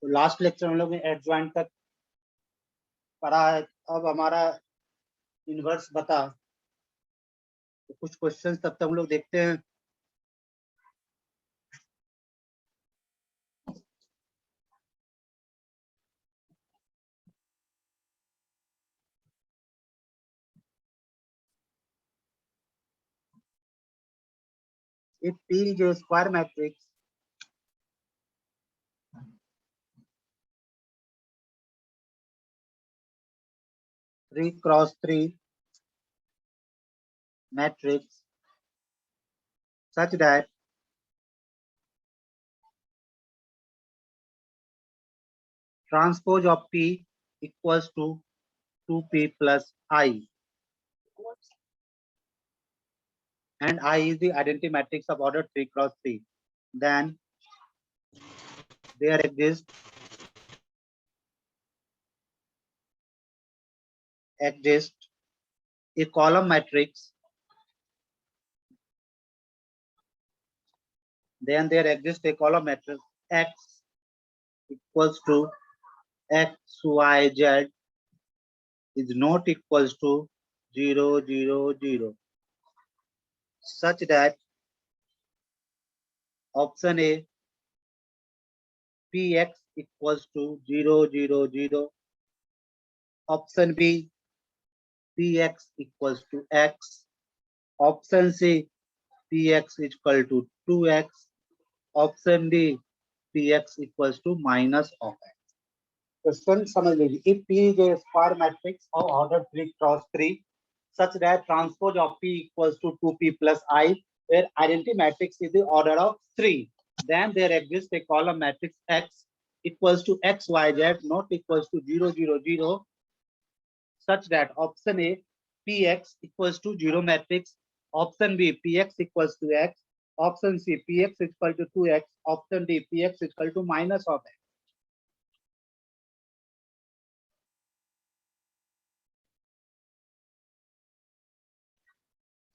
तो last lecture हम लोग ने एडजॉइंट तक पढ़ा है। अब हमारा इनवर्स बता, तो कुछ क्वेश्चंस तब तक हम लोग देखते हैं। If P is a square matrix, three cross three matrix such that transpose of P equals to 2P plus I, and I is the identity matrix of order 3 cross 3, then there exists a column matrix, then there exists a column matrix X equals to X, Y, Z is not equals to 0, 0, 0, such that option A Px equals to 0, 0, 0, option B Px equals to X, option C Px is equal to 2X, option D Px equals to minus of X. Question समझ लीजिए, if P is a square matrix of order 3 cross 3 such that transpose of P equals to 2P plus I, where identity matrix is the order of 3, then there exists a column matrix X equals to X, Y, Z not equals to 0, 0, 0, such that option A Px equals to 0 matrix, option B Px equals to X, option C Px equal to 2X, option D Px equal to minus of X.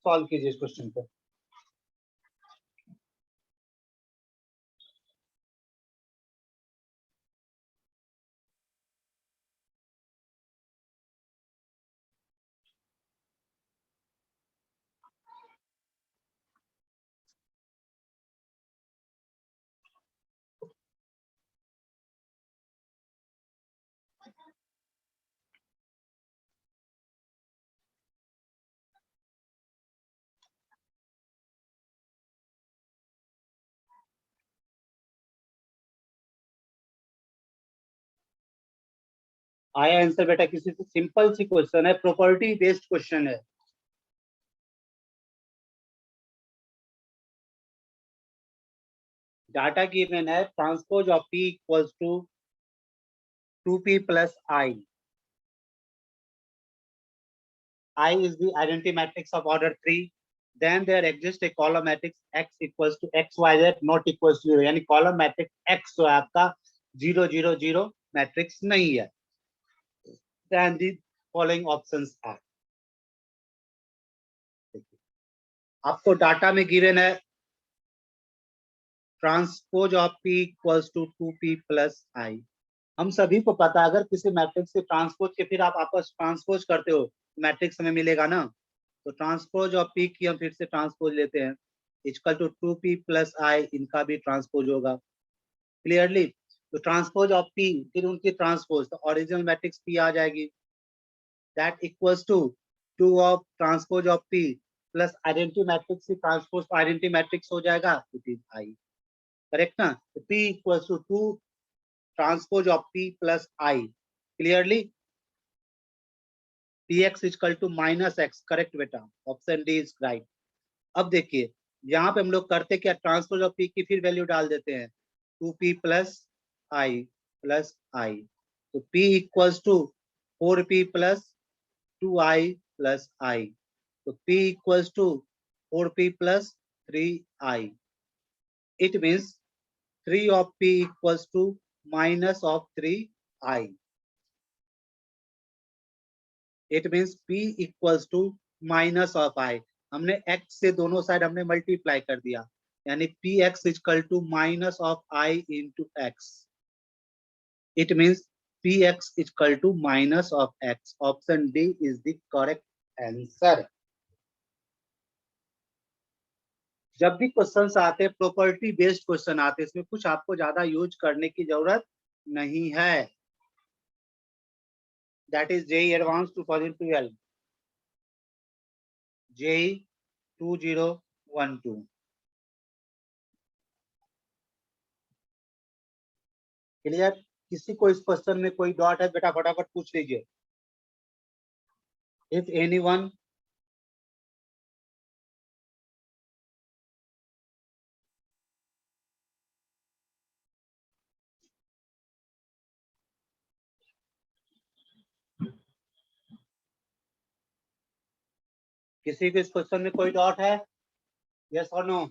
Solve कीजिए इस question को। आया answer बेटा किसी से? Simple सी question है, property based question है। डाटा गिवन है transpose of P equals to 2P plus I. I is the identity matrix of order 3. Then there exists a column matrix X equals to XYZ not equals to 0, यानी column matrix X जो है आपका 0, 0, 0 matrix नहीं है। Then the following options are, आपको data में given है transpose of P equals to 2P plus I. हम सभी को पता है अगर किसी मैट्रिक्स से ट्रांसपोज के फिर आप आपस ट्रांसपोज करते हो मैट्रिक्स हमें मिलेगा ना, तो ट्रांसपोज ऑफ P की हम फिर से ट्रांसपोज लेते हैं equal to 2P plus I, इनका भी ट्रांसपोज होगा क्लियरली। तो ट्रांसपोज ऑफ P फिर उनकी ट्रांसपोज, तो ओरिजिनल मैट्रिक्स P आ जाएगी, that equals to 2 of transpose of P plus identity matrix की ट्रांसपोज, आइडेंटिटी मैट्रिक्स हो जाएगा इट इज I, करेक्ट ना। तो P equals to 2 transpose of P plus I, clearly. Px equal to minus X, correct बेटा, option D is right. अब देखिए यहाँ पे हम लोग करते क्या, ट्रांसपोज ऑफ P की फिर वैल्यू डाल देते हैं 2P plus I plus I, तो P equals to 4P plus 2I plus I, तो P equals to 4P plus 3I, it means 3 of P equals to minus of 3I. It means P equals to minus of I. हमने x से दोनों side हमने multiply कर दिया, यानी Px equal to minus of I into X. It means Px is equal to minus of x. Option D is the correct answer. जब भी questions आते हैं प्रॉपर्टी बेस्ड क्वेश्चन आते हैं, इसमें कुछ आपको ज्यादा यूज करने की जरूरत नहीं है. That is JEE advance 2012, JEE 2012. Clear? किसी को इस क्वेश्चन में कोई डॉट है बेटा फटाफट पूछ लीजिए. If anyone. किसी को इस क्वेश्चन में कोई डॉट है? यस और नो?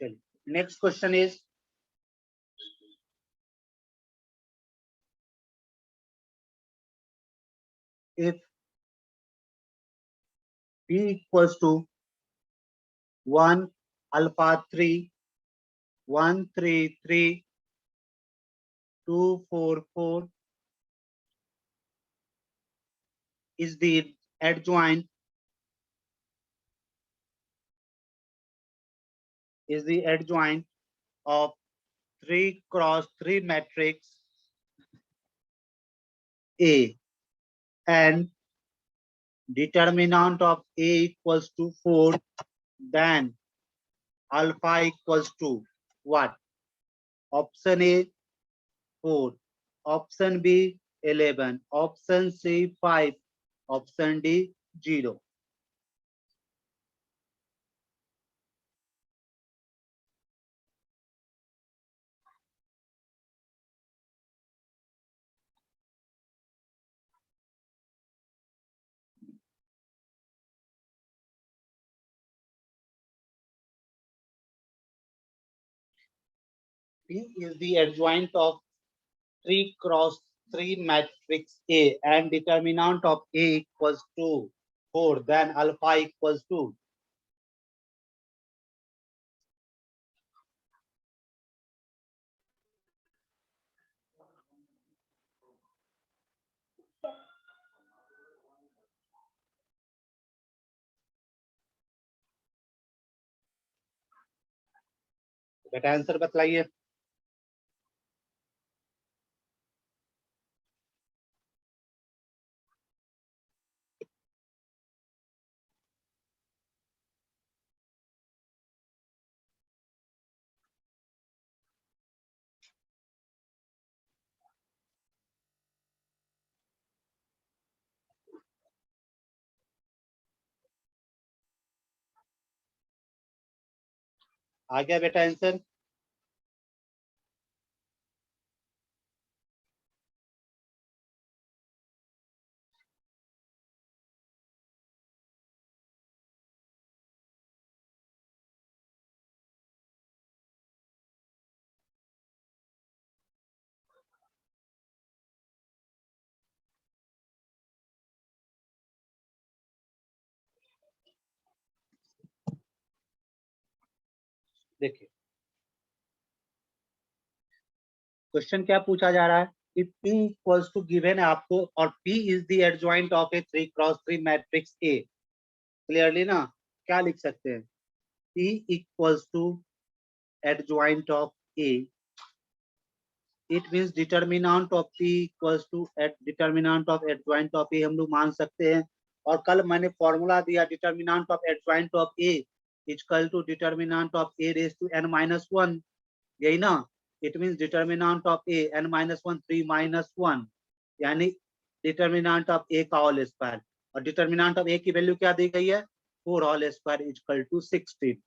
चलिए, next question is if p equals to 1 alpha 3 1 3 3 2 4 4 is the adjoint of 3 cross 3 matrix A, and determinant of A equals to 4, then alpha equals to what? Option A 4, option B 11, option C 5, option D 0. P is the adjoint of 3 cross 3 matrix A, and determinant of A equals to 4, then alpha equals to बेटा answer बतलाइए. आ गया बेटा answer? देखिए question क्या पूछा जा रहा है कि P इक्वल्स टू गिवन है आपको, और P is the adjoint of a 3 cross 3 matrix A. Clearly ना क्या लिख सकते हैं? P equals to adjoint of A. It means determinant of P equals to determinant of adjoint of A हम लोग मान सकते हैं. और कल मैंने फॉर्मूला दिया determinant of adjoint of A equal to determinant of A raise to n-1. यही ना? It means determinant of A n-1 3-1, यानी डिटरमिनेंट ऑफ A का होल स्क्वायर. और डिटरमिनेंट ऑफ A की वैल्यू क्या दी गई है? 4 होल स्क्वायर इक्वल टू 16,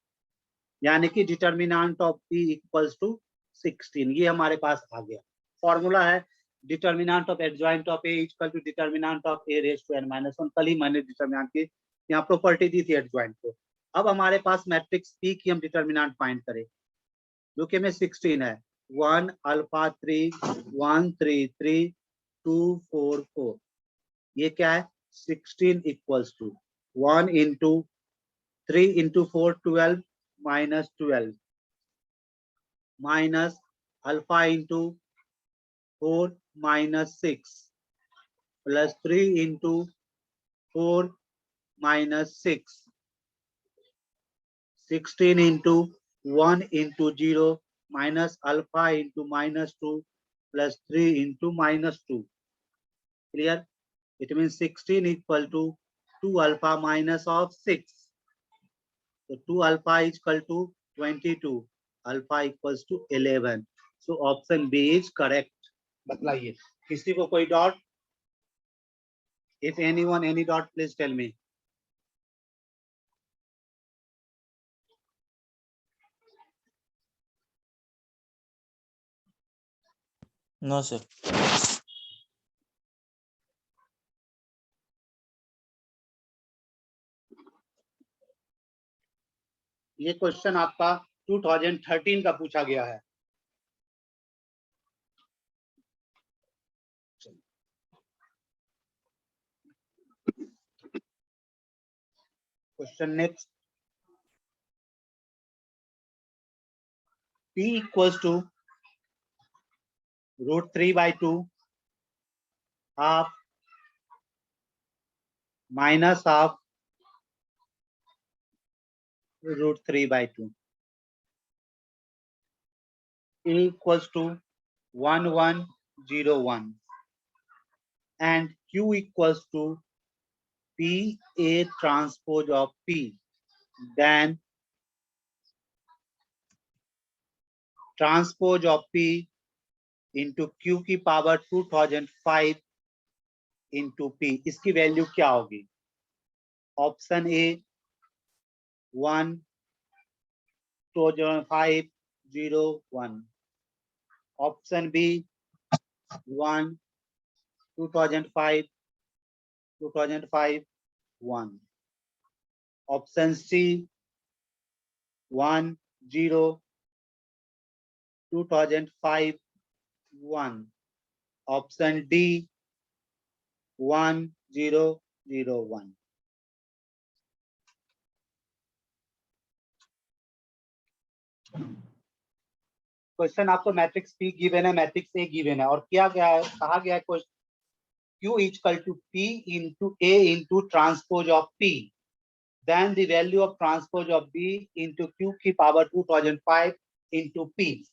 यानी कि determinant of P equals to 16. ये हमारे पास आ गया. फॉर्मूला है determinant of adjoint of A equal to determinant of A raise to n-1. कल ही मैंने डिटरमिनेंट की यहाँ प्रॉपर्टी दी थी एडजॉइंट को. अब हमारे पास मैट्रिक्स P की हम डिटरमिनेंट फाइंड करें, जो कि में 16 है. 1 अल्फा 3 1 3 3 2 4 4. ये क्या है? 16 equals to 1 into 3 into 4 12 minus 12 minus alpha into 4 minus 6 plus 3 into 4 minus 6 16 into 1 into 0 minus alpha into minus 2 plus 3 into minus 2. Clear? It means 16 equal to 2 alpha minus of 6. So 2 alpha is equal to 22. Alpha equals to 11. So option B is correct. बतलाइए किसी को कोई dot? If anyone any dot, please tell me. No, sir. ये question आपका 2013 का पूछा गया है. Question next. P equals to root 3 by 2 half minus half root 3 by 2. A equals to 1101 and Q equals to P A transpose of P. Then transpose of P into Q की power 2005 into P. इसकी value क्या होगी? Option A 1,2501, option B 1 2005 1, option C 1 0 2005 1, option D 1001. Question आपको matrix P given है, matrix A given है और क्या गया है, कहा गया है question Q equal to P into A into transpose of P. Then the value of transpose of B into Q की पावर 2005 into P.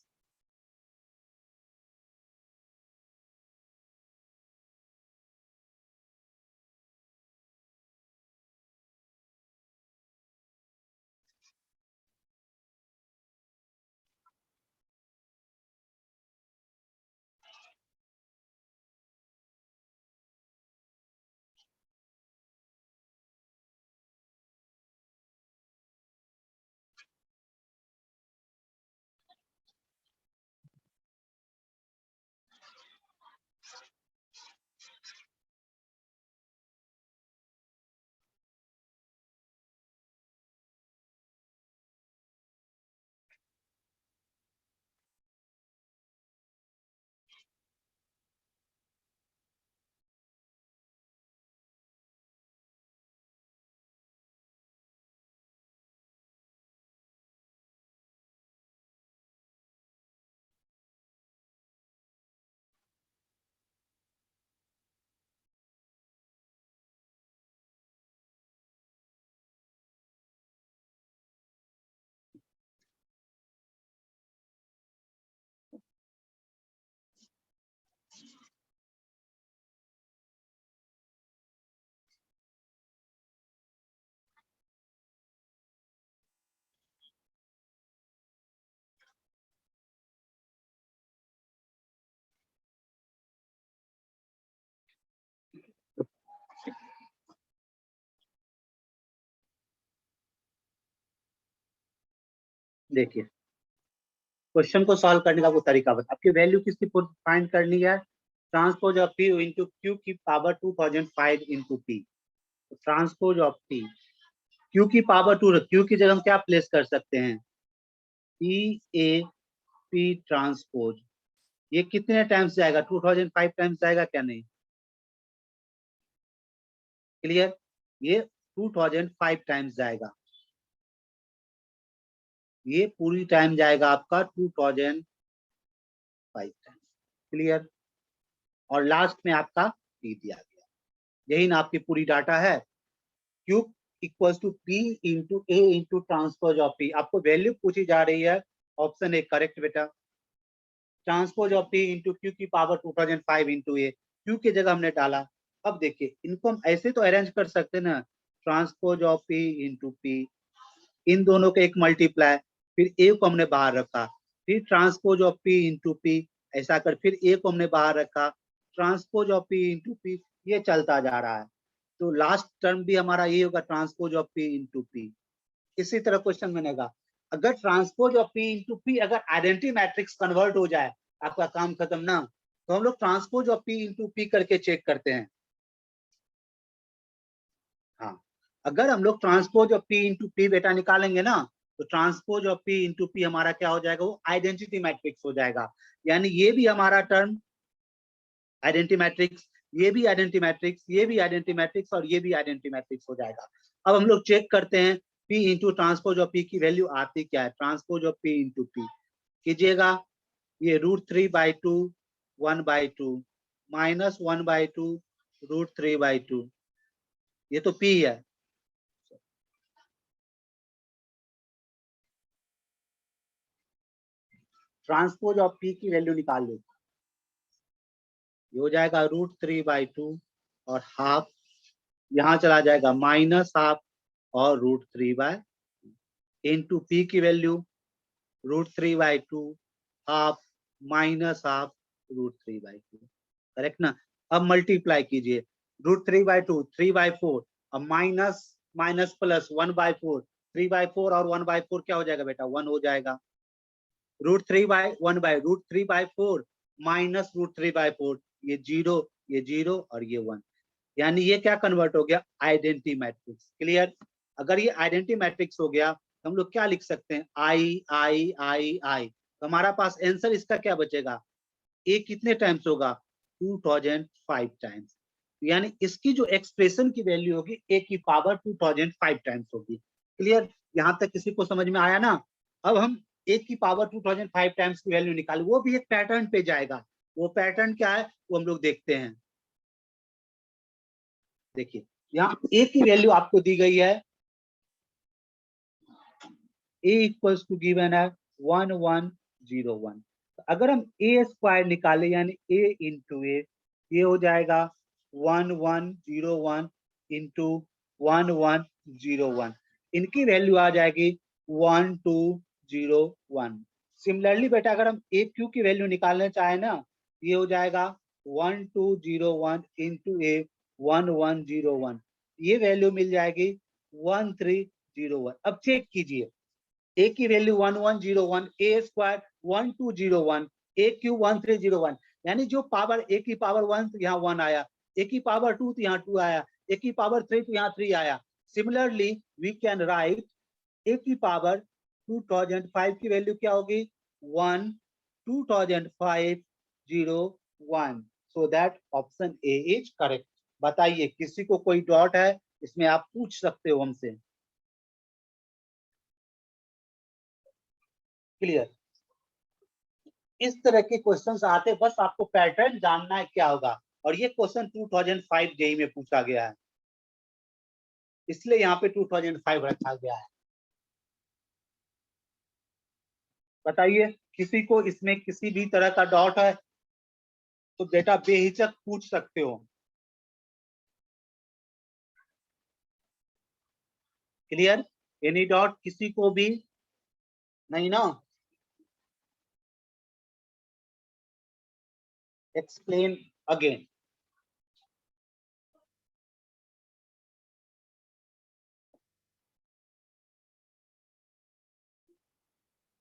देखिए क्वेश्चन को सॉल्व करने का वो तरीका बता. आपकी वैल्यू किसकी फाइंड करनी है? Transpose of P into Q की power 2005 into P. Transpose of P Q की पावर 2, Q की जगह हम क्या प्लेस कर सकते हैं? P A P transpose. ये कितने टाइम्स जाएगा? 2005 टाइम्स जाएगा क्या? नहीं. क्लियर? ये 2005 टाइम्स जाएगा, ये पूरी टाइम जाएगा आपका 2005 टाइम्स। क्लियर? और लास्ट में आपका P दिया गया, यही ना आपकी पूरी डाटा है। Q equals to P into A into transpose of P। आपको वैल्यू पूछी जा रही है, ऑप्शन ए करेक्ट बेटा, transpose of P into Q की पावर 2005 इंटू A। Q की जगह हमने डाला। अब देखिए इनको हम ऐसे तो अरेंज कर सकते ना, transpose of P into P, इन दोनों के एक मल्टीप्लाई, फिर A को हमने बाहर रखा, फिर transpose of P into P, ऐसा कर फिर A को हमने बाहर रखा, transpose of P into P, ये चलता जा रहा है। तो लास्ट टर्म भी हमारा ये होगा transpose of P into P। इसी तरह क्वेश्चन बनेगा, अगर transpose of P into P अगर आइडेंटिटी मैट्रिक्स कन्वर्ट हो जाए, आपका काम खत्म ना। तो हम लोग transpose of P into P करके चेक करते हैं। हाँ, अगर हम लोग transpose of P into P बेटा निकालेंगे ना, तो transpose of P into P हमारा क्या हो जाएगा, वो आइडेंटिटी मैट्रिक्स हो जाएगा। यानी ये भी हमारा टर्म आइडेंटिटी मैट्रिक्स, ये भी आइडेंटिटी मैट्रिक्स, ये भी आइडेंटिटी मैट्रिक्स और ये भी आइडेंटिटी मैट्रिक्स हो जाएगा। अब हम लोग चेक करते हैं P into transpose of P की वैल्यू आती क्या है। Transpose of P into P कीजिएगा, ये √3/2 1/2 माइनस 1/2 √3/2, ये तो P है। ट्रांसपोज ऑफ P की वैल्यू निकाल लो, ये हो जाएगा √3/2 और हाफ, यहाँ चला जाएगा माइनस हाफ और √3/, इंटू P की value √3/2 half minus half √3/2, correct ना। अब मल्टीप्लाई कीजिए, √3/2 3/4, अब माइनस माइनस प्लस 1/4, 3/4 और 1/4 क्या हो जाएगा बेटा, 1 हो जाएगा। √3/4 माइनस √3/4, ये 0, ये 0 और ये 1, यानी ये क्या कन्वर्ट हो गया, आइडेंटिटी मैट्रिक्स। क्लियर? अगर ये आइडेंटिटी मैट्रिक्स हो गया तो हम लोग क्या लिख सकते हैं, आई आई आई आई। तो हमारा पास आंसर इसका क्या बचेगा, ए कितने टाइम्स होगा, 2005 टाइम्स। यानी इसकी जो एक्सप्रेशन की वैल्यू होगी ए की पावर 2005 टाइम्स होगी। क्लियर? यहां तक किसी को समझ में आया ना। अब हम ए की पावर 2005 टाइम्स की वैल्यू निकाल, वो भी एक पैटर्न पे जाएगा। वो पैटर्न क्या है वो हम लोग देखते हैं। देखिए यहाँ ए की वैल्यू आपको दी गई है, ए इक्वल्स टू गिवन है 1101। अगर हम ए स्क्वायर निकाले यानी ए इंटू ए, ये हो जाएगा 1101 इंटू 1101, इनकी वैल्यू आ जाएगी 1201। सिमिलरली बेटा अगर हम ए क्यू की वैल्यू निकालना चाहे ना, ये हो जाएगा 1201 इंटू ए 1101, ये वैल्यू मिल जाएगी 1301। अब चेक कीजिए, ए की वैल्यू 1101, ए स्क्वायर 1201, ए क्यू 1301, यानी जो पावर ए की पावर 1 तो यहाँ 1 आया, ए की पावर 2 तो यहाँ 2 आया, ए की पावर 3 तो यहाँ 3 आया। सिमिलरली वी कैन राइट ए की पावर 2005 की वैल्यू क्या होगी, 1 2501। So that option A is correct. बताइए किसी को कोई डाउट है इसमें, आप पूछ सकते हो हमसे। क्लियर? इस तरह के क्वेश्चंस आते, बस आपको पैटर्न जानना है क्या होगा। और ये क्वेश्चन 2005 जेई में पूछा गया है, इसलिए यहाँ पे 2005 रखा गया है। बताइए किसी को इसमें किसी भी तरह का डाउट है तो बेटा बेहिचक पूछ सकते हो। क्लियर? एनी डाउट किसी को भी नहीं ना? Explain again.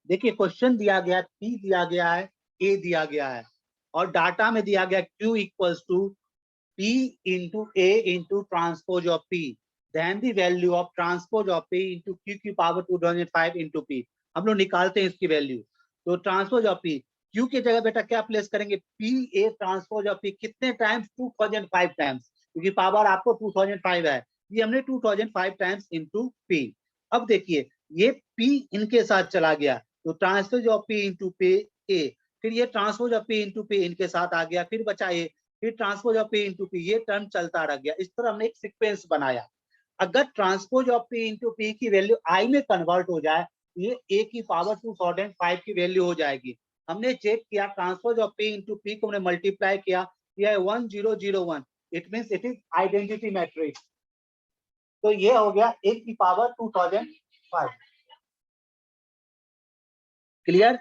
देखिए क्वेश्चन दिया गया, P दिया गया है, A दिया गया है, और डाटा में दिया गया Q equals to P into A into transpose of P, then the value of transpose of P into Q की पावर 2005 इंटू P। हम लोग निकालते हैं इसकी वैल्यू। तो ट्रांसपोज ऑफ P, Q की जगह बेटा क्या प्लेस करेंगे, P A transpose of P कितने टाइम्स, 2005 टाइम्स, क्योंकि पावर आपको 2005 है। ये हमने 2005 टाइम्स इंटू पी। अब देखिए ये पी इनके साथ चला गया तो transpose of P into P A, फिर ये transpose of P into P इनके साथ आ गया, फिर बचा ए, फिर transpose of P into P, ये टर्म चलता रह गया। इस तरह हमने एक सीक्वेंस बनाया। अगर transpose of P into P की वैल्यू आई में कन्वर्ट हो जाए, ये ए की पावर 2005 की वैल्यू हो जाएगी। हमने चेक किया transpose of P into P को हमने मल्टीप्लाई किया, यह 1001, it means it is identity matrix. तो ये हो गया ए की पावर 2005। क्लियर?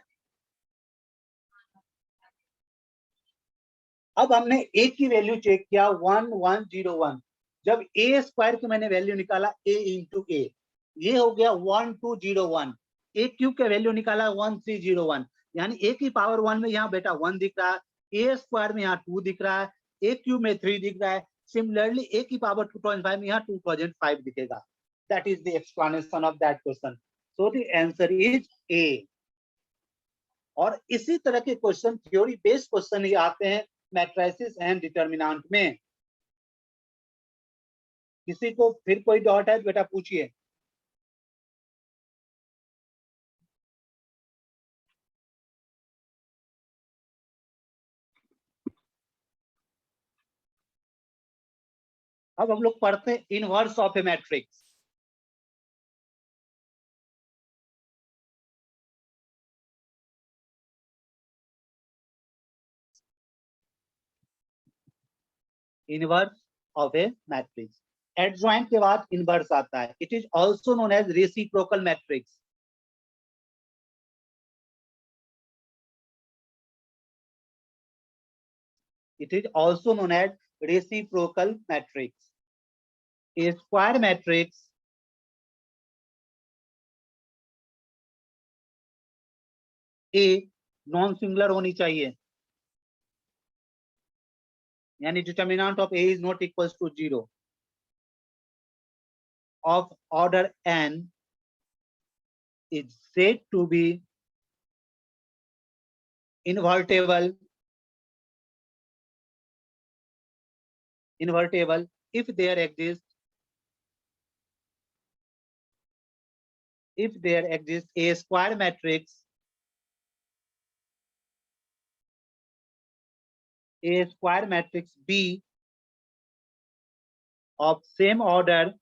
अब हमने ए की वैल्यू चेक किया 1101। जब ए स्क्वायर की मैंने वैल्यू निकाला ए इंटू ए, ये हो गया 1201। ए क्यूब का वैल्यू निकाला 1301, यानी ए की पावर 1 में यहाँ बेटा 1 दिख रहा है, ए स्क्वायर में यहाँ 2 दिख रहा है, ए क्यूब में 3 दिख रहा है। सिमिलरली ए की पावर 2.5 में यहाँ 2005 दिखेगा। That is the explanation of that question. So the answer is a. और इसी तरह के क्वेश्चन थ्योरी बेस्ड क्वेश्चन ही आते हैं मैट्रिसेस एंड डिटर्मिनेंट में। किसी को फिर कोई डाउट है बेटा पूछिए। अब हम लोग पढ़ते हैं inverse of a matrix. Inverse of a matrix, adjoint के बाद इनवर्स आता है। It is also known as reciprocal matrix. It is also known as reciprocal matrix. A square matrix A non singular होनी चाहिए, यानी determinant of A is not equals to 0, of order n is said to be invertible if there exists a square matrix B of same order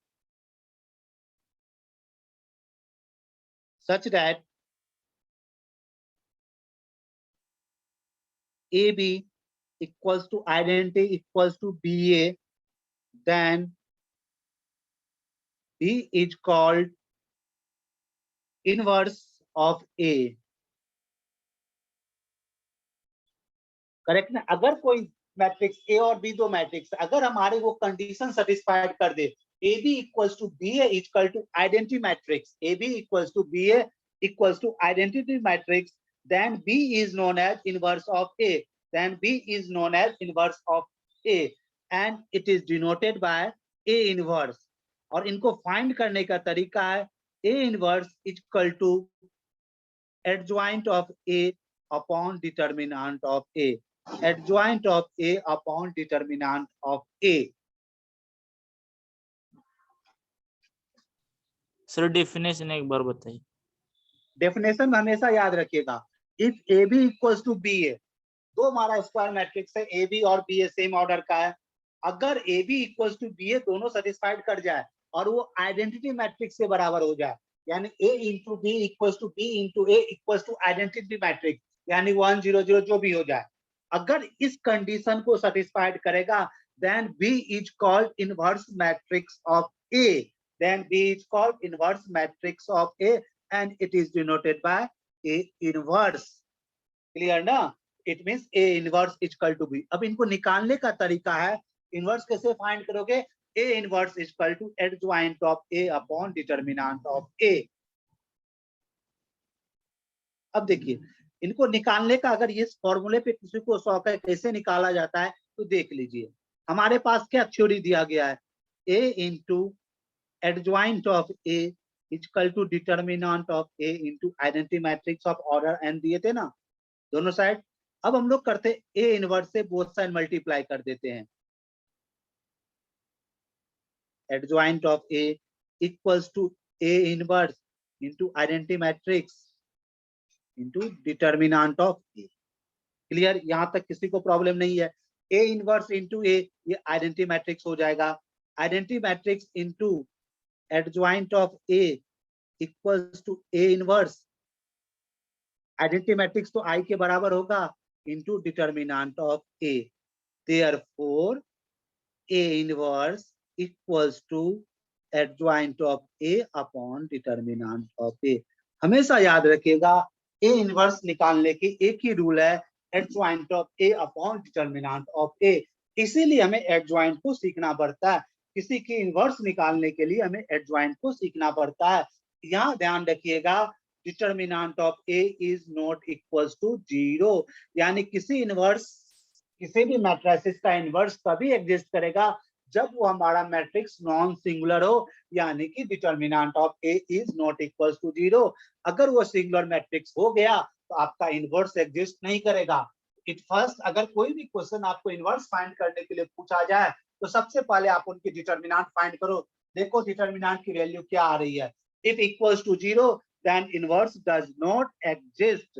such that AB equals to identity equals to BA, then B is called inverse of A. Correct ना? अगर कोई matrix A और B, दो matrix, अगर हमारे वो condition satisfied कर दे, A B equals to B A equal to identity matrix, A B equals to B A equals to identity matrix, then B is known as inverse of A. Then B is known as inverse of A, and it is denoted by A inverse. और इनको find करने का तरीका है A inverse is equal to adjoint of A upon determinant of A. Adjoint of A upon determinant of A. Sir definition एक बार बताइए। Definition हमेशा याद रखिएगा, if A B equals to B A, दो हमारा स्क्वायर मैट्रिक्स है, A B और बी ए सेम ऑर्डर का है। अगर A B equals to B A दोनों सेटिस्फाइड कर जाए और वो आइडेंटिटी मैट्रिक्स के बराबर हो जाए, यानी A into B equals to B into A equals to identity matrix, यानी 1 0 0 जो भी हो जाए, अगर इस कंडीशन को सेटिस्फाइड करेगा, then B is called inverse matrix of A. Then B is called inverse matrix of A, and it is denoted by A inverse. Clear ना? It means A inverse is equal to B. अब इनको निकालने का तरीका है, inverse कैसे find करोगे? A inverse is equal to adjoint of A upon determinant of A. अब देखिए इनको निकालने का, अगर ये फॉर्मूले पे किसी को शौक है कैसे निकाला जाता है तो देख लीजिए। हमारे पास क्या थ्योरी दिया गया है, A into adjoint of A equal to determinant of A into identity matrix of order n दिए थे ना दोनों साइड। अब हम लोग करते A इनवर्स से बोथ साइड मल्टीप्लाई कर देते हैं। adjoint of A equals to A inverse into identity matrix into determinant of A. Clear? यहां तक किसी को प्रॉब्लम नहीं है. A इनवर्स इंटू A ये आइडेंटिटी मैट्रिक्स हो जाएगा. Identity matrix into adjoint of A equals to A inverse. Identity matrix तो I के बराबर होगा into determinant of A. Therefore A inverse equals to adjoint of A upon determinant of A. हमेशा याद रखिएगा A inverse निकालने की एक ही रूल है, adjoint of A upon determinant of A. इसीलिए हमें एडजॉइंट को सीखना पड़ता है. किसी की इनवर्स निकालने के लिए हमें एडजॉइंट को सीखना पड़ता है. यहाँ ध्यान रखिएगा determinant of A is not equals to 0. यानी किसी भी मैट्रिसेस का इनवर्स तभी एग्जिस्ट करेगा जब वो हमारा मैट्रिक्स नॉन सिंगुलर हो, यानी कि determinant of A is not equals to 0. अगर वो सिंगुलर मैट्रिक्स हो गया तो आपका इनवर्स एग्जिस्ट नहीं करेगा. इट फर्स्ट अगर कोई भी क्वेश्चन आपको इनवर्स फाइंड करने के लिए पूछा जाए तो सबसे पहले आप उनकी डिटर्मिनेंट फाइंड करो. देखो डिटर्मिनेंट की वैल्यू क्या आ रही है. If equals to 0 then inverse does not exist.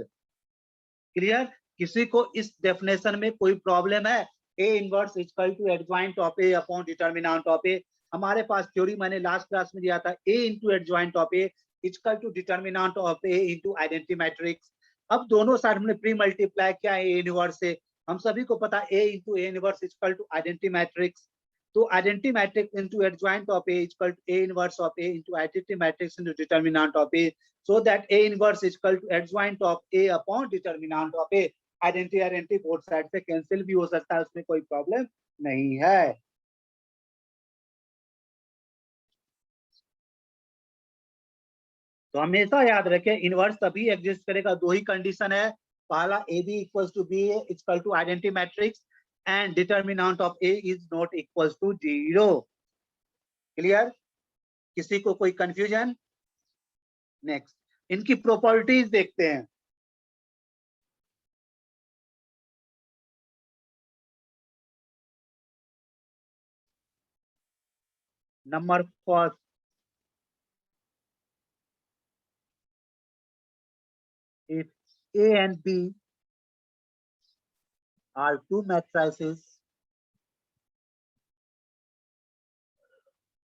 Clear? किसी को इस डेफिनेशन में कोई प्रॉब्लम है? A inverse equal to adjoint of A upon determinant of A. हमारे पास थ्योरी मैंने लास्ट क्लास में दिया था, A into adjoint of A equal to determinant of A into identity matrix. अब दोनों साइड हमने प्री मल्टीप्लाई किया A इनवर्स से. हम सभी को पता A into A inverse equal to identity matrix. तो identity matrix into adjoint of A equal to A inverse of A into identity matrix into determinant of A. So that A inverse is equal to adjoint of A upon determinant of A. Identity both side से cancel भी हो सकता है, उसमें कोई problem नहीं है. तो हमेशा याद रखें इनवर्स तभी एग्जिस्ट करेगा, दो ही कंडीशन है. पहला A B equals to B equal to identity matrix and determinant of A is not equals to 0. Clear? किसी को कोई कंफ्यूजन? नेक्स्ट इनकी प्रॉपर्टीज देखते हैं. Number first, if A and B are two matrices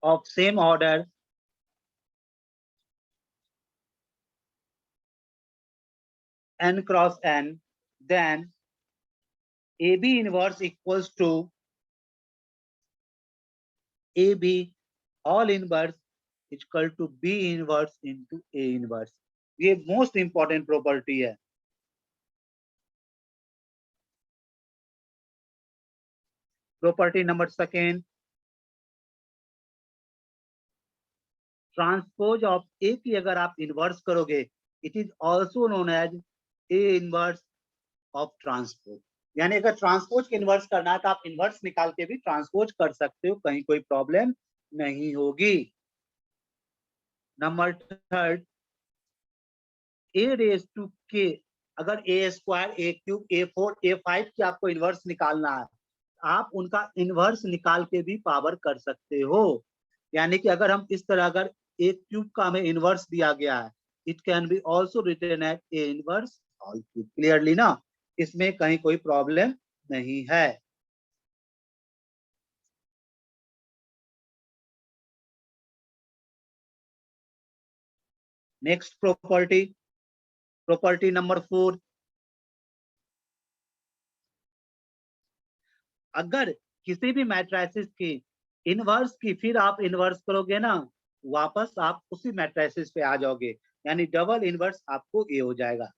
of same order, n cross n, then AB inverse equals to AB all inverse is equal to B inverse into A inverse. ये most important property है. Property number second, transpose of A की अगर आप inverse करोगे it is also known as A inverse of transpose. यानी अगर transpose के inverse करना है तो आप इनवर्स निकाल के भी ट्रांसपोज कर सकते हो, कहीं कोई प्रॉब्लम नहीं होगी. Number third, A raise to K, अगर ए स्क्वायर ए क्यूब ए 4 ए 5 की आपको इनवर्स निकालना है, आप उनका इनवर्स निकाल के भी पावर कर सकते हो. यानी कि अगर हम इस तरह अगर ए क्यूब का हमें इनवर्स दिया गया है, it can be also written at A inverse all cube. Clearly ना? इसमें कहीं कोई प्रॉब्लम नहीं है. नेक्स्ट प्रॉपर्टी, प्रॉपर्टी नंबर 4, अगर किसी भी मैट्रिसेस की इनवर्स की फिर आप इनवर्स करोगे ना, वापस आप उसी मैट्रिसेस पे आ जाओगे, यानी डबल इनवर्स आपको ए हो जाएगा.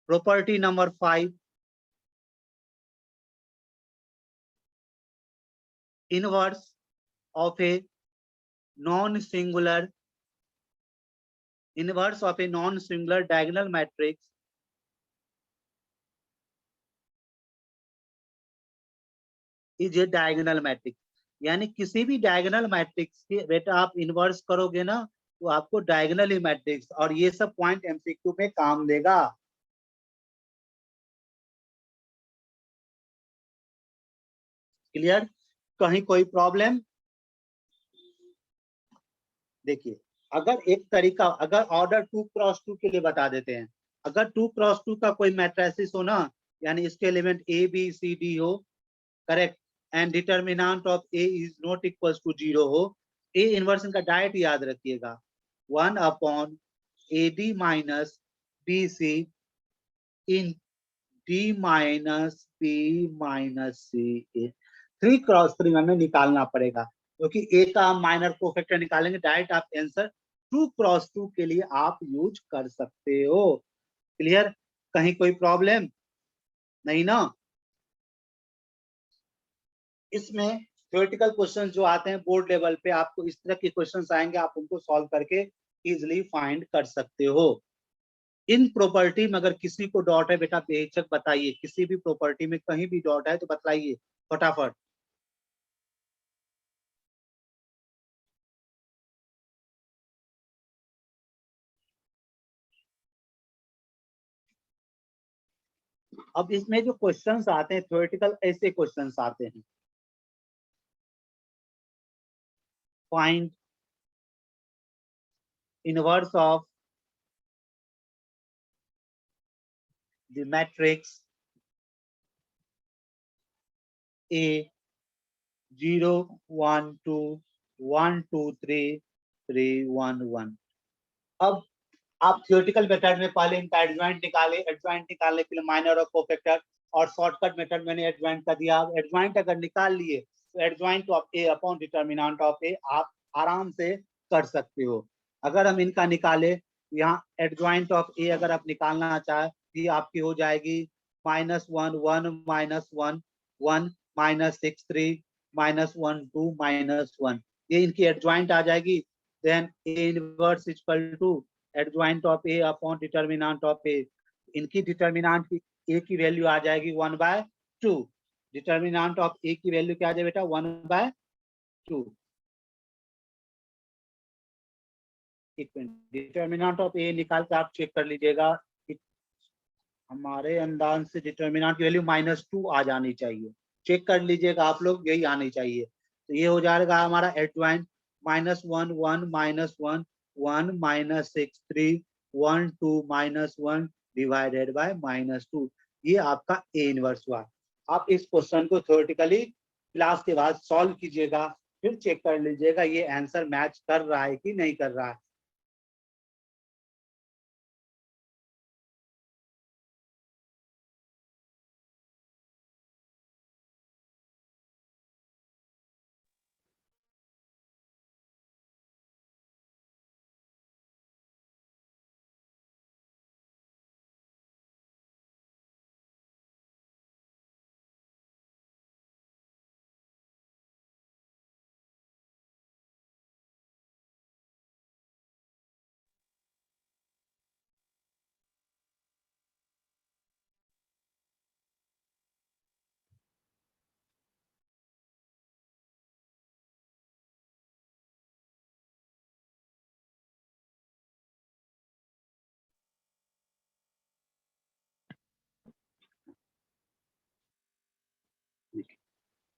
Property number 5, inverse of a non singular diagonal matrix is a diagonal matrix. यानी किसी भी डायगोनल मैट्रिक्स के बेटा आप इनवर्स करोगे ना तो आपको डायगोनल ही मैट्रिक्स, और ये सब पॉइंट एमसीक्यू में काम देगा. क्लियर? कहीं कोई प्रॉब्लम? देखिए, अगर एक तरीका, अगर ऑर्डर 2x2 के लिए बता देते हैं, अगर 2x2 का कोई मैट्रिसेस हो ना, यानी इसके element A B C D हो, correct, and determinant of A is not equals to 0 हो, ए इन्वर्स का डायरेक्ट याद रखिएगा, 1 upon A D minus B C in D minus B minus C A. 3x3 हमें निकालना पड़ेगा, क्योंकि A का हम माइनर कोफैक्टर निकालेंगे, डायरेक्ट आप आंसर 2x2 के लिए आप यूज कर सकते हो। क्लियर? कहीं कोई प्रॉब्लम नहीं ना? इसमें थ्योरेटिकल क्वेश्चन जो आते हैं बोर्ड लेवल पे, आपको इस तरह के क्वेश्चंस आएंगे, आप उनको सॉल्व करके इजिली फाइंड कर सकते हो। इन प्रॉपर्टी में अगर किसी को डॉट है बेटा बेहिचक बताइए, किसी भी प्रॉपर्टी में कहीं भी डॉट है तो बताइए फटाफट। अब इसमें जो क्वेश्चंस आते हैं थ्योरेटिकल, ऐसे क्वेश्चंस आते हैं, find inverse of the matrix A 0 1 2 1 2 3 3 1 1। अब आप थियोरेटिकल मेथड में पहले इनका एडजॉइंट निकाले, एडजॉइंट निकालने के लिए माइनर और कोफैक्टर, और शॉर्टकट मेथड मैंने एडजॉइंट का दिया। एडजॉइंट अगर निकाल लिए तो adjoint of A upon determinant of A आप आराम से कर सकते हो। अगर हम इनका निकाले, यहाँ एडजॉइंट ऑफ ए अगर आप निकालना चाहे, ये आपकी हो जाएगी -1 1 -1 1 -6 3 -1 2 -1, ये इनकी एडजॉइंट आ जाएगी। Then A inverse equal to adjoint of A upon determinant of A, इनकी डिटर्मिनेंट की ए की वैल्यू आ जाएगी 1/2, डिटर्मिनेंट ऑफ ए की वैल्यू क्या आ जाए बेटा 1/2। डिटर्मिनेंट ऑफ ए निकाल के आप चेक कर लीजिएगा, हमारे अंदाज से डिटर्मिनेंट की वैल्यू -2 आ जानी चाहिए, चेक कर लीजिएगा आप लोग, यही आनी चाहिए। तो ये हो जाएगा हमारा एडजॉइंट -1 1 -1 1 -6 3 1 2 -1 डिवाइडेड बाय -2, ये आपका ए इनवर्स हुआ। आप इस क्वेश्चन को थ्योरेटिकली क्लास के बाद सॉल्व कीजिएगा, फिर चेक कर लीजिएगा ये आंसर मैच कर रहा है कि नहीं कर रहा है।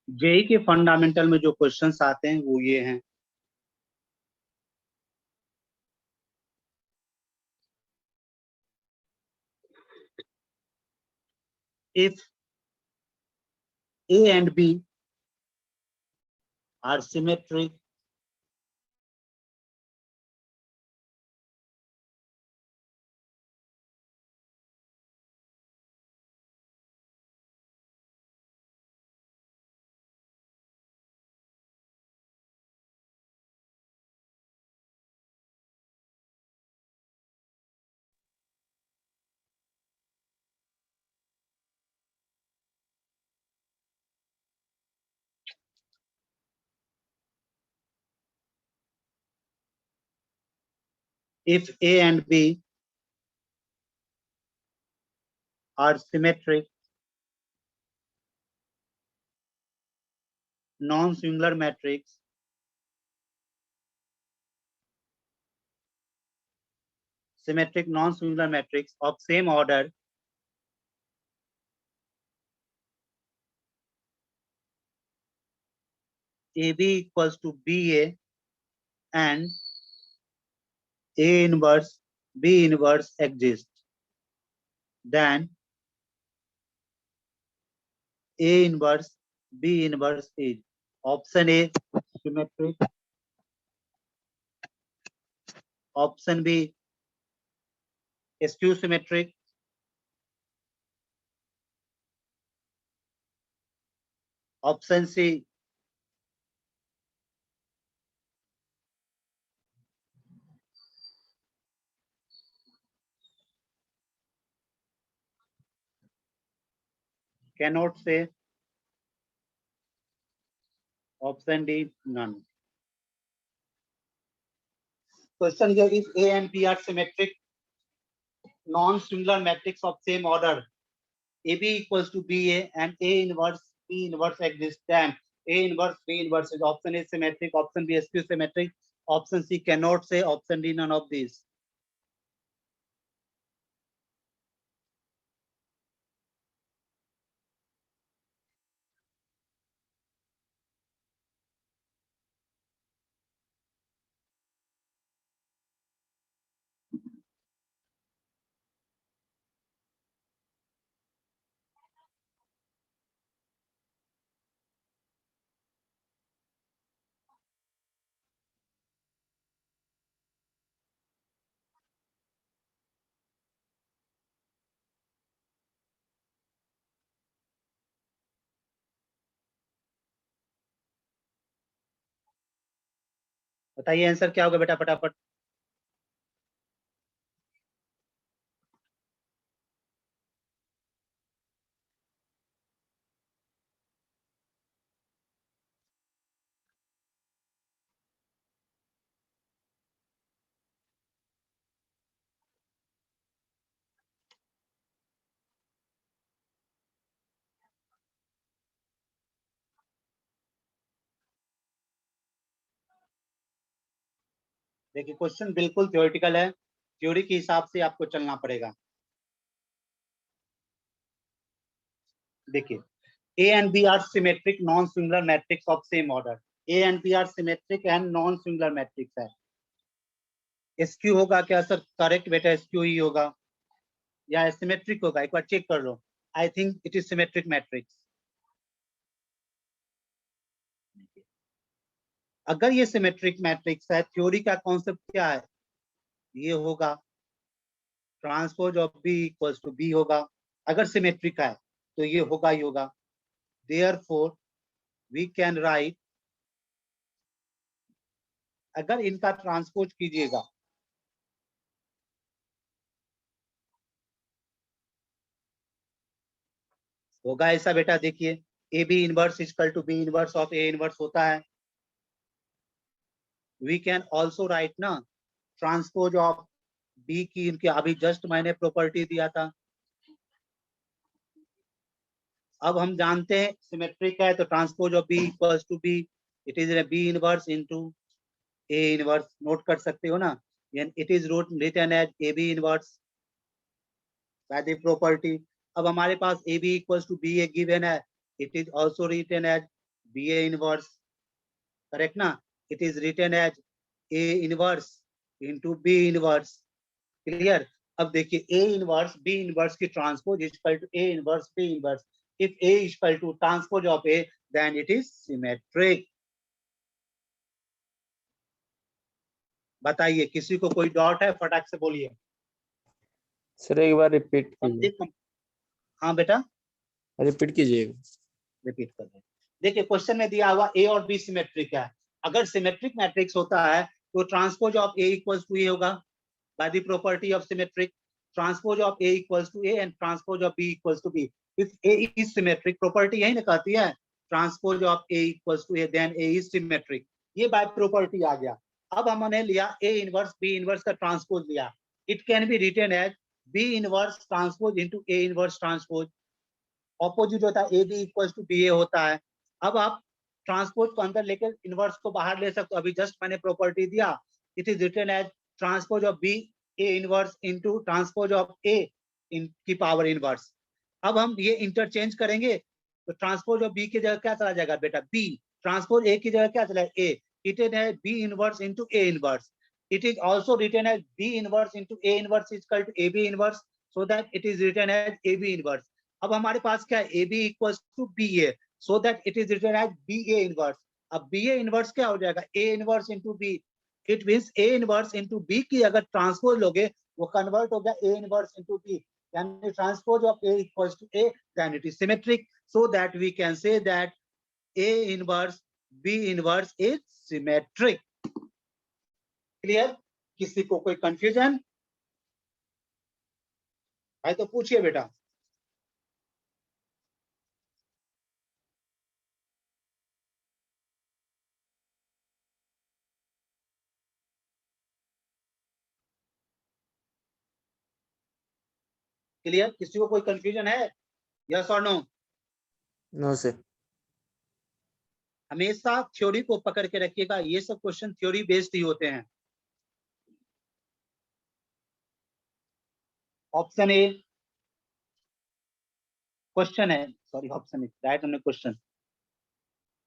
जेई के फंडामेंटल में जो क्वेश्चंस आते हैं वो ये हैं, if A and B are symmetric, if A and B are symmetric, non-singular matrix, symmetric non-singular matrix of same order, AB equals to BA and A inverse B inverse exists, then A inverse B inverse is option A symmetric, option B skew symmetric, option C cannot say, option D none. Question here is A and B are symmetric non-singular matrix of same order. AB equals to BA and A inverse B inverse exists, then A inverse B inverse is option A symmetric, option B skew symmetric, option C cannot say, option D none of these. बताइए answer क्या होगा बेटा फटाफट। देखिए question बिल्कुल theoretical है, theory के हिसाब से आपको चलना पड़ेगा। देखिए A and B are symmetric non-singular matrix of same order. A and B are symmetric and non-singular matrix है। SQ होगा क्या सर? करेक्ट बेटा, SQ ही होगा या सिमेट्रिक होगा, एक बार चेक कर लो। I think it is symmetric matrix. अगर ये सिमेट्रिक मैट्रिक्स है, थ्योरी का कॉन्सेप्ट क्या है? ये होगा transpose of B equals to B होगा। अगर सिमेट्रिक है तो ये होगा ही होगा। देयरफॉर वी कैन राइट, अगर इनका ट्रांसपोज कीजिएगा होगा ऐसा बेटा। देखिए A B inverse equal to B inverse of A inverse होता है। वी कैन ऑल्सो राइट ना ट्रांसपोज ऑफ बी की, इनके अभी जस्ट मैंने प्रॉपर्टी दिया था। अब हम जानते हैं सिमेट्रिक है तो transpose of B equals to B, it is B inverse into A inverse. Note कर सकते हो ना, it is written as A B inverse by the property. अब हमारे पास A B equals to B A given है, it is also written as B A inverse, correct ना? It is written as A inverse into B inverse. Clear? अब देखिए A inverse B inverse की transpose equal to A inverse B inverse. If A is equal to transpose of A, then it is symmetric. बताइए किसी को कोई doubt है? फटाक से बोलिए। सर एक बार रिपीट कीजिए। हाँ बेटा रिपीट कीजिएगा। रिपीट कर दे। देखिए क्वेश्चन में दिया हुआ A और B सिमेट्रिक है। अगर सिमेट्रिक मैट्रिक्स होता है तो transpose of A equals to A होगा by the property of symmetric. Transpose of A equals to A and transpose of B equals to B। If A is symmetric, property यही ना कहती है transpose of A equals to A, then A is symmetric। ये by property आ गया। अब हमने लिया A इनवर्स B इनवर्स का ट्रांसपोज लिया, it can be written as B inverse transpose into A inverse transpose. Opposite होता है A B equals to B A होता है। अब आप ट्रांसपोज को अंदर लेकर इनवर्स को बाहर ले सकते हो। अभी जस्ट मैंने प्रॉपर्टी दिया, it is written as transpose of B A inverse into transpose of A इन की पावर इनवर्स। अब हम ये इंटरचेंज करेंगे तो ट्रांसपोज ऑफ बी की जगह क्या चला जाएगा बेटा? बी। ट्रांसपोज ए की जगह क्या चला है, ए, रिटन है B inverse into A inverse. It is also written as B inverse into A inverse is equal to AB inverse, so that it is written as AB inverse. अब हमारे पास क्या है, AB equals to BA, so that it is written as BA inverse. अब BA inverse क्या हो जाएगा, A inverse into B. It means A inverse into B की अगर ट्रांसपोज लोगे वो कन्वर्ट हो गया A inverse into B. यानी transpose of A equals to A, then it is symmetric, so that we can say that A inverse B inverse is symmetric. Clear? किसी को कोई कंफ्यूजन है तो पूछिए बेटा. क्लियर? किसी को कोई कंफ्यूजन है? यस और नो? No sir. हमेशा थ्योरी को पकड़ के रखिएगा, ये सब क्वेश्चन थ्योरी बेस्ड ही होते हैं. ऑप्शन ए क्वेश्चन है, सॉरी ऑप्शन ए राइट हमने question.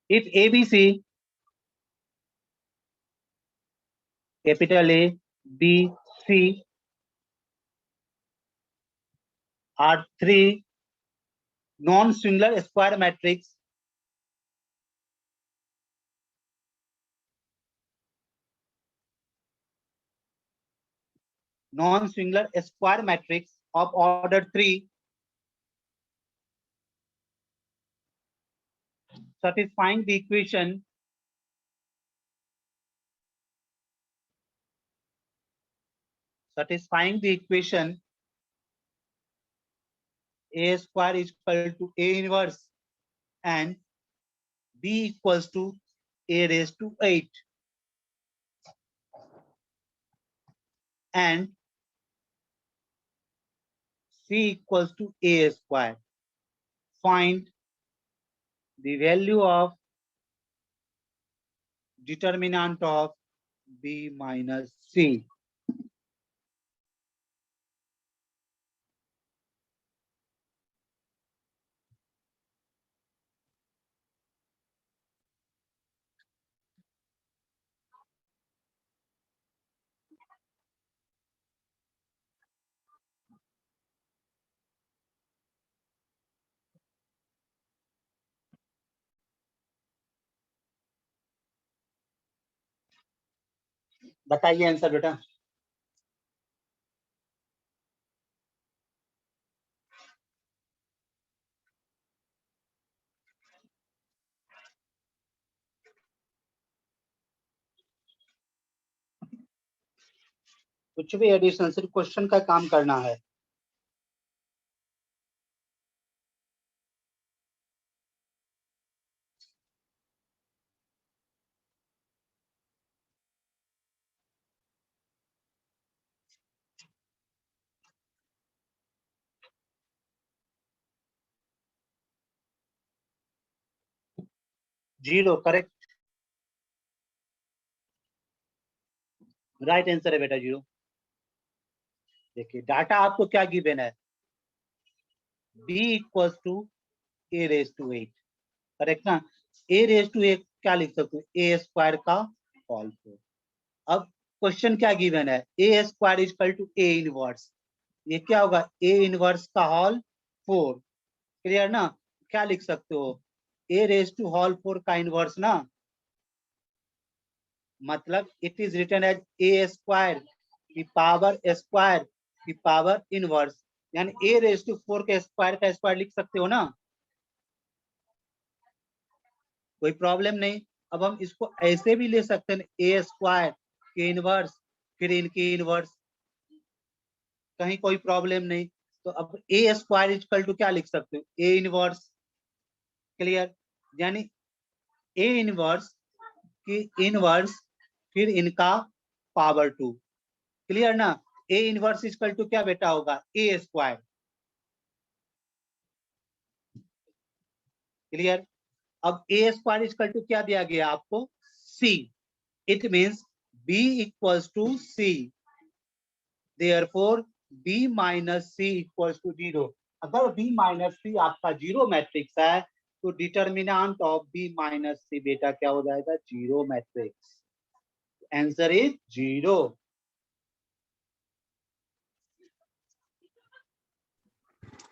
If ABC capital A B C are three non singular square matrix non-singular square matrix of order 3 satisfying the equation A square is equal to A inverse and B equals to A raised to 8 and C equals to A square. Find the value of determinant of B minus C. बताइए answer बेटा. कुछ भी additional, सिर्फ question का काम करना है. Zero correct, right answer है बेटा जीरो. देखिए डाटा आपको क्या गिवन है, B equals to A raise to 8, correct ना. A रेज टू 8 क्या लिख सकते हो, A स्क्वायर का होल 4. अब क्वेश्चन क्या गिवन है, A square is equal to A inverse, ये क्या होगा, A इनवर्स का होल 4. क्लियर ना? क्या लिख सकते हो, A रेज टू होल 4 का इनवर्स ना, मतलब it is written as A square की पावर स्क्वायर की पावर इनवर्स, यानी A रेज टू 4 के स्क्वायर का स्क्वायर लिख सकते हो ना, कोई प्रॉब्लम नहीं. अब हम इसको ऐसे भी ले सकते हैं, A स्क्वायर के इनवर्स फिर इनकी इनवर्स, कहीं कोई प्रॉब्लम नहीं. तो अब A स्क्वायर इक्वल टू क्या लिख सकते हो, A इनवर्स. क्लियर? यानी A इनवर्स की इनवर्स फिर इनका पावर 2. क्लियर ना? A इनवर्स इक्वल टू क्या बेटा होगा, A स्क्वायर. क्लियर? अब A स्क्वायर इक्वल टू क्या दिया गया आपको, C. It means B equals to C. Therefore B minus C equals to 0. अगर B माइनस C आपका जीरो मैट्रिक्स है तो determinant of B minus C बेटा क्या हो जाएगा, zero matrix. Answer is zero.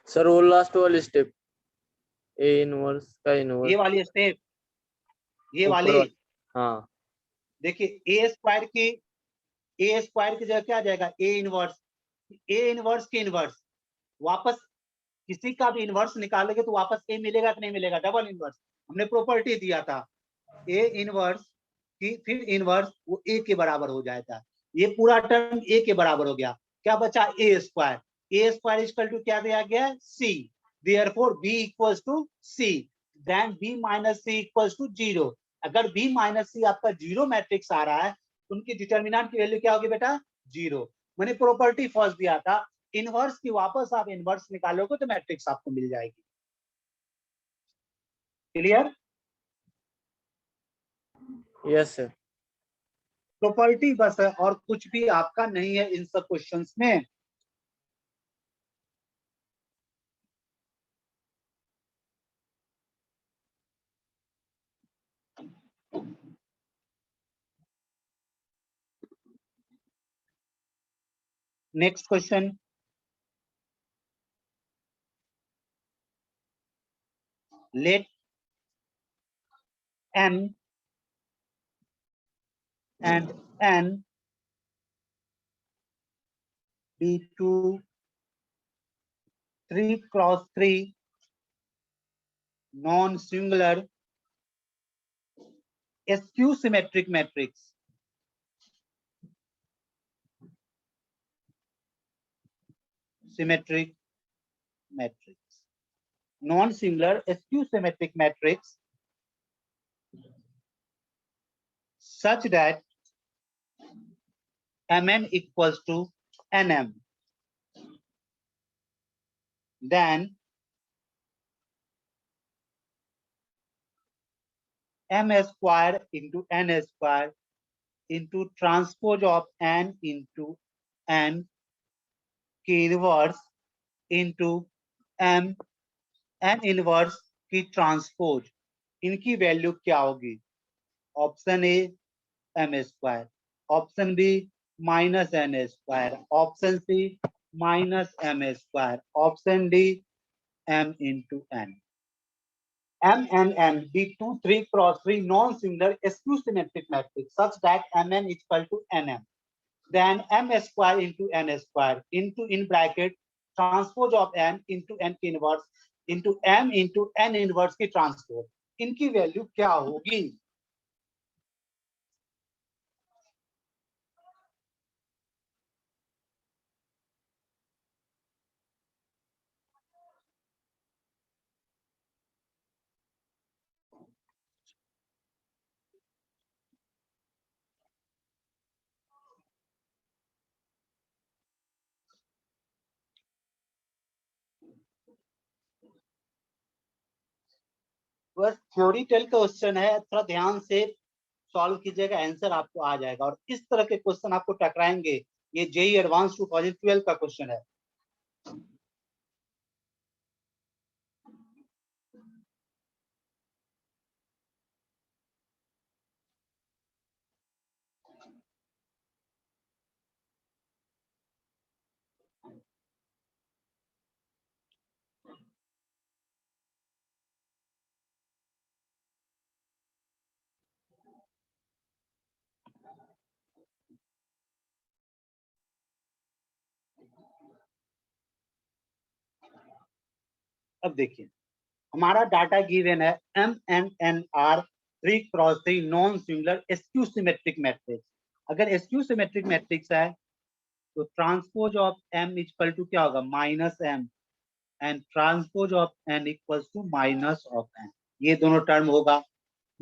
Sir वो लास्ट वाली स्टेप, ए इनवर्स का ये इनवर्स वाली स्टेप, ये ऊपर वाली, वाली, हाँ देखिए ए स्क्वायर की जगह क्या आ जाएगा, ए इनवर्स। ए इनवर्स की इनवर्स, वापस किसी का भी इनवर्स निकालोगे तो वापस ए मिलेगा कि नहीं मिलेगा, डबल इनवर्स। हमने प्रॉपर्टी दिया था ए इनवर्स की, फिर इनवर्स वो ए के बराबर हो जाएगा। ये पूरा टर्म ए के बराबर हो गया, क्या बचा, A square. A square equal to क्या दिया गया, C. Therefore B equals to C, then B minus C equals to zero. अगर बी माइनस सी आपका जीरो मैट्रिक्स आ रहा है तो उनकी डिटर्मिनेंट की वैल्यू क्या होगी बेटा, जीरो। मैंने प्रॉपर्टी फर्स्ट दिया था, इनवर्स की वापस आप इनवर्स निकालोगे तो मैट्रिक्स आपको मिल जाएगी। क्लियर? Yes sir. प्रॉपर्टी बस है और कुछ भी आपका नहीं है इन सब क्वेश्चंस में। Next question, let m and n be two 3x3 non-singular skew symmetric matrix. Symmetric matrix, non-singular skew symmetric matrix such that mn equals to nm, then m square into n square into transpose of n into n की inverse into m n inverse की transpose, इनकी value क्या होगी। Option A M square, option B minus N square, option C minus M square, option D m into n. M and n be two 3x3 non-singular skew symmetric matrix such that mn is equal to nm. Then m square into n square into in bracket transpose of n into n की inverse into m into n inverse की transpose, इनकी value क्या होगी। बस theory tell question है, थोड़ा ध्यान से सॉल्व कीजिएगा, आंसर आपको आ जाएगा। और इस तरह के क्वेश्चन आपको टकराएंगे, ये जेई एडवांस 2012 का क्वेश्चन है। अब देखिए, हमारा डाटा गिवन है M N N are 3x3 non singular skew symmetric matrix. अगर स्क्यू सिमेट्रिक मैट्रिक्स है तो transpose of m equal to क्या होगा, minus m, and transpose of n equal to minus of n। ये दोनों term होगा,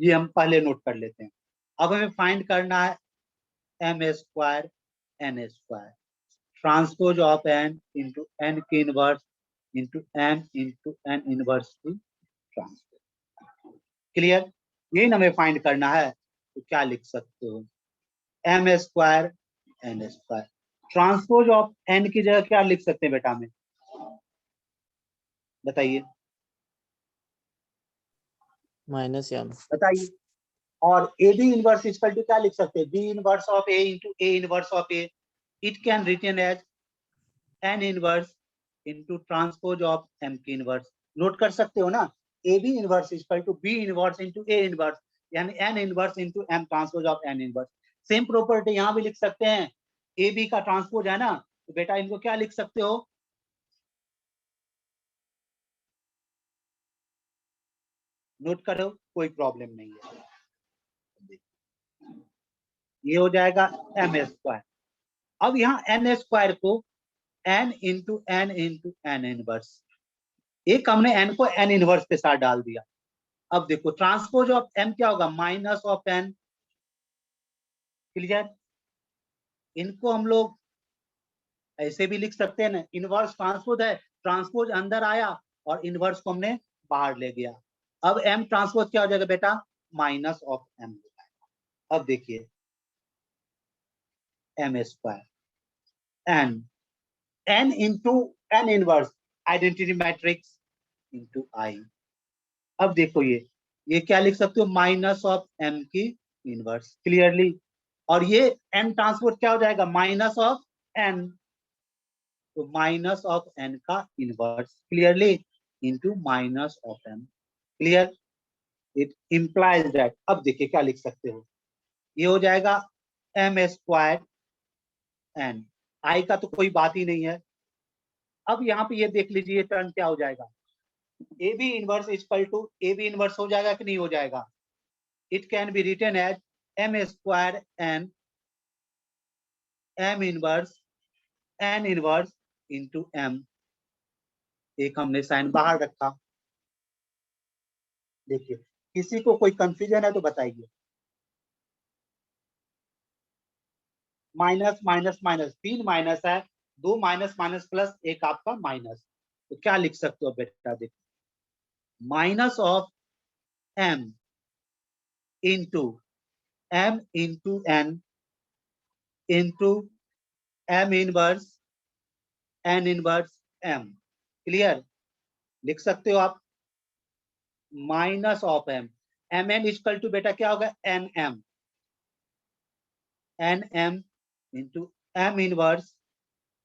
ये हम पहले नोट कर लेते हैं। अब हमें फाइंड करना है m square n square, transpose of n into n की inverse into m into n inverse की ट्रांसपोज। क्लियर? यही हमें फाइंड करना है, तो क्या लिख सकते हो, m square n square, transpose of n की जगह क्या लिख सकते हैं बेटा में, बताइए। Minus M. बताइए। और A B inverse equal to क्या लिख सकते हैं, B inverse of A into A inverse of A, it can written as N inverse into transpose of M की इनवर्स। नोट कर सकते हो ना, A B inverse equal to B inverse into A inverse, यानी N inverse into M transpose of N inverse. Same property यहाँ भी लिख सकते हैं, ए बी का ट्रांसपोज है ना, तो बेटा इनको क्या लिख सकते हो, नोट करो, कोई प्रॉब्लम नहीं है। ये हो जाएगा एम स्क्वायर। अब यहाँ एन स्क्वायर को एन इंटू एन इनवर्स, एक हमने एन को एन इनवर्स के साथ डाल दिया। अब देखो ट्रांसपोज ऑफ एम क्या होगा, माइनस ऑफ एन। क्लियर। इनको हम लोग ऐसे भी लिख सकते हैं ना, इनवर्स ट्रांसपोज है, ट्रांसपोज अंदर आया और इनवर्स को हमने बाहर ले गया। अब एम ट्रांसपोज क्या हो जाएगा बेटा, माइनस ऑफ एम हो जाएगा। अब देखिए M square N, N into N inverse, identity matrix into I. अब देखो ये क्या लिख सकते हो, माइनस ऑफ एम की इनवर्स। क्लियरली। और ये एन ट्रांसपोज क्या हो जाएगा, माइनस ऑफ एन, तो माइनस ऑफ एन का inverse clearly into minus of N. Clear. It implies that, अब देखिए क्या लिख सकते हो, ये हो जाएगा एम स्क्वायर एन, आई का तो कोई बात ही नहीं है। अब यहाँ पे ये देख लीजिए टर्म क्या हो जाएगा, A B inverse equal to, A B inverse हो जाएगा कि नहीं हो जाएगा, it can be written as M square N M inverse N inverse into M. एक हमने साइन बाहर रखा। देखिए किसी को कोई कंफ्यूजन है तो बताइए। माइनस माइनस माइनस, 3 माइनस है, 2 माइनस माइनस प्लस एक आपका माइनस, तो क्या लिख सकते हो बेटा, देखो minus of M into M into N into M inverse N inverse M. Clear. लिख सकते हो आप minus of M, M N equal to बेटा क्या होगा, N M into M inverse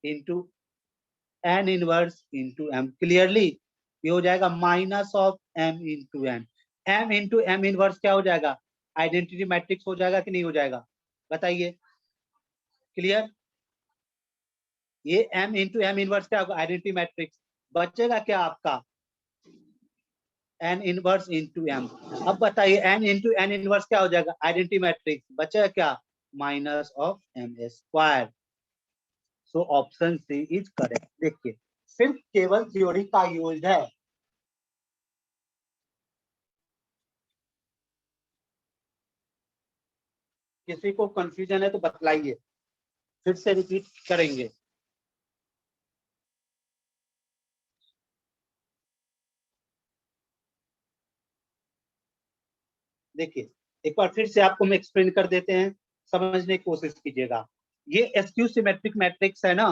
into N inverse into M. Clearly ये हो जाएगा minus of M into N, M into M inverse क्या हो जाएगा, आइडेंटिटी मैट्रिक्स हो जाएगा कि नहीं हो जाएगा, बताइए। क्लियर। ये एम इंटू एम इनवर्स क्या होगा, आइडेंटिटी मैट्रिक्स। बचेगा क्या आपका, एन इनवर्स इंटू एम। अब बताइए एन इंटू एन इनवर्स क्या हो जाएगा, आइडेंटिटी मैट्रिक्स। बचेगा क्या, minus of M square. So option C is correct. देखिए सिर्फ केवल थ्योरी का यूज है। किसी को कंफ्यूजन है तो बतलाइए, फिर से रिपीट करेंगे। देखिए एक बार फिर से आपको हम एक्सप्लेन कर देते हैं, समझने की कोशिश कीजिएगा। ये एसक्यू सिमेट्रिक मैट्रिक्स है ना,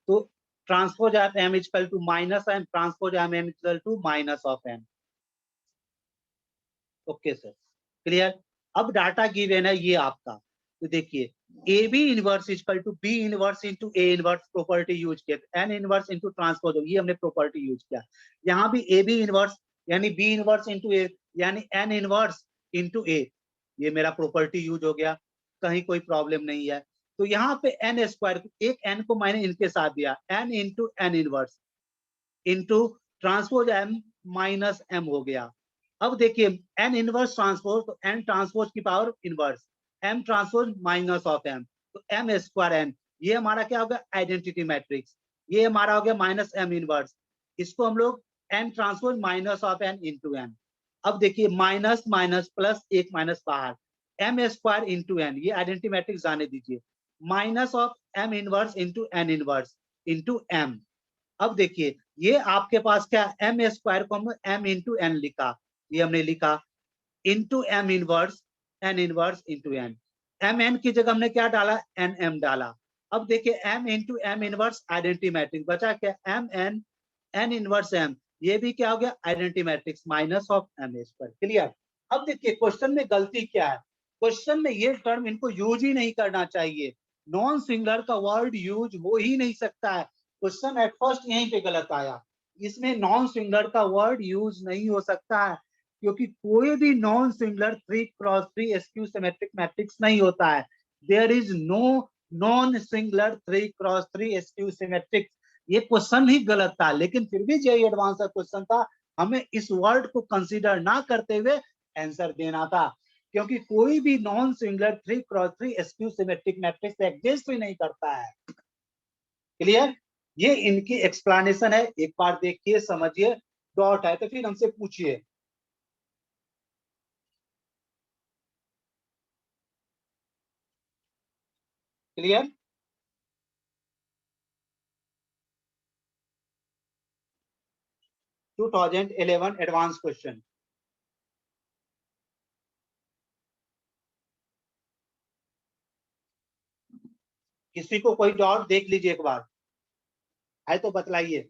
तो transpose of M equal to minus M, transpose of M equal to minus of M. Okay sir. Clear. अब डाटा गिवन है ये आपका, तो देखिए A B inverse equal to B inverse into A inverse property use किया, N inverse into transpose, ये हमने property use किया। यहाँ भी ए बी इनवर्स यानी बी इनवर्स इंटू ए यानी एन इनवर्स इंटू ए, ये मेरा प्रॉपर्टी यूज हो गया, कहीं कोई प्रॉब्लम नहीं है। तो यहाँ पे एन स्क्वायर, एक एन को मैंने इनके साथ दिया, N into N inverse into transpose M minus M हो गया। अब देखिए एन इनवर्स ट्रांसपोज, तो एन ट्रांसपोज की power inverse, M transpose minus of M, तो एम स्क्वायर एन, ये हमारा क्या हो गया, आइडेंटिटी मैट्रिक्स। ये हमारा हो गया माइनस एम इनवर्स, इसको हम लोग N transpose minus of N into N. अब देखिए माइनस माइनस प्लस एक माइनस बाहर, एम स्क्वायर इंटू एन, ये आइडेंटिटी मैट्रिक्स जाने दीजिए, minus of M inverse into N inverse into M. अब देखिए ये आपके पास क्या, एम स्क्वायर को हम एम इंटू एन लिखा, ये हमने लिखा into M inverse N inverse into N, M N की जगह हमने क्या डाला, एन एम डाला। अब देखिए M into M inverse identity matrix, बचा क्या, M N N inverse M, ये भी क्या हो गया, identity matrix minus of M square. Clear. अब देखिए क्वेश्चन में गलती क्या है, क्वेश्चन में ये टर्म इनको यूज ही नहीं करना चाहिए, नॉन सिंगुलर का वर्ड यूज हो ही नहीं सकता है। क्वेश्चन एट फर्स्ट यहीं पे गलत आया, इसमें नॉन सिंगुलर का वर्ड यूज नहीं हो सकता है, क्योंकि कोई भी non singular 3x3 skew symmetric matrix नहीं होता है। There is no non singular 3x3 skew symmetric. ये क्वेश्चन ही गलत था, लेकिन फिर भी जेईई एडवांस का क्वेश्चन था, हमें इस वर्ड को कंसीडर ना करते हुए आंसर देना था, क्योंकि कोई भी non singular 3x3 skew symmetric matrix exist ही नहीं करता है। क्लियर? ये इनकी एक्सप्लेनेशन है, एक बार देखिए समझिए, डॉट है तो फिर हमसे पूछिए। क्लियर? To 2011 advance question. किसी को कोई डाउट देख लीजिए एक बार, है तो बतलाइए।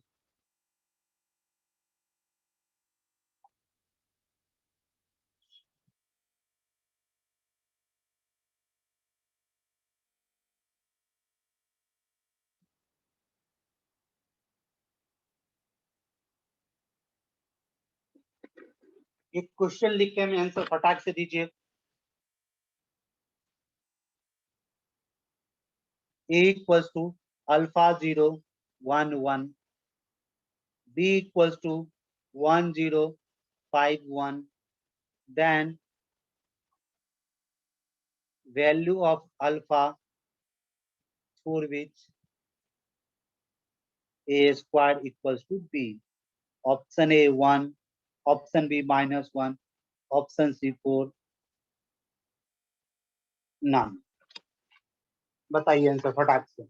एक क्वेश्चन लिख के हमें आंसर फटाक से दीजिए। A equals to alpha 0 1 1, B equals to 1 0 5 1, then value of alpha for which A square equals to B. Option A 1, option B -1, option C 4, none। बताइए आंसर फटाक से।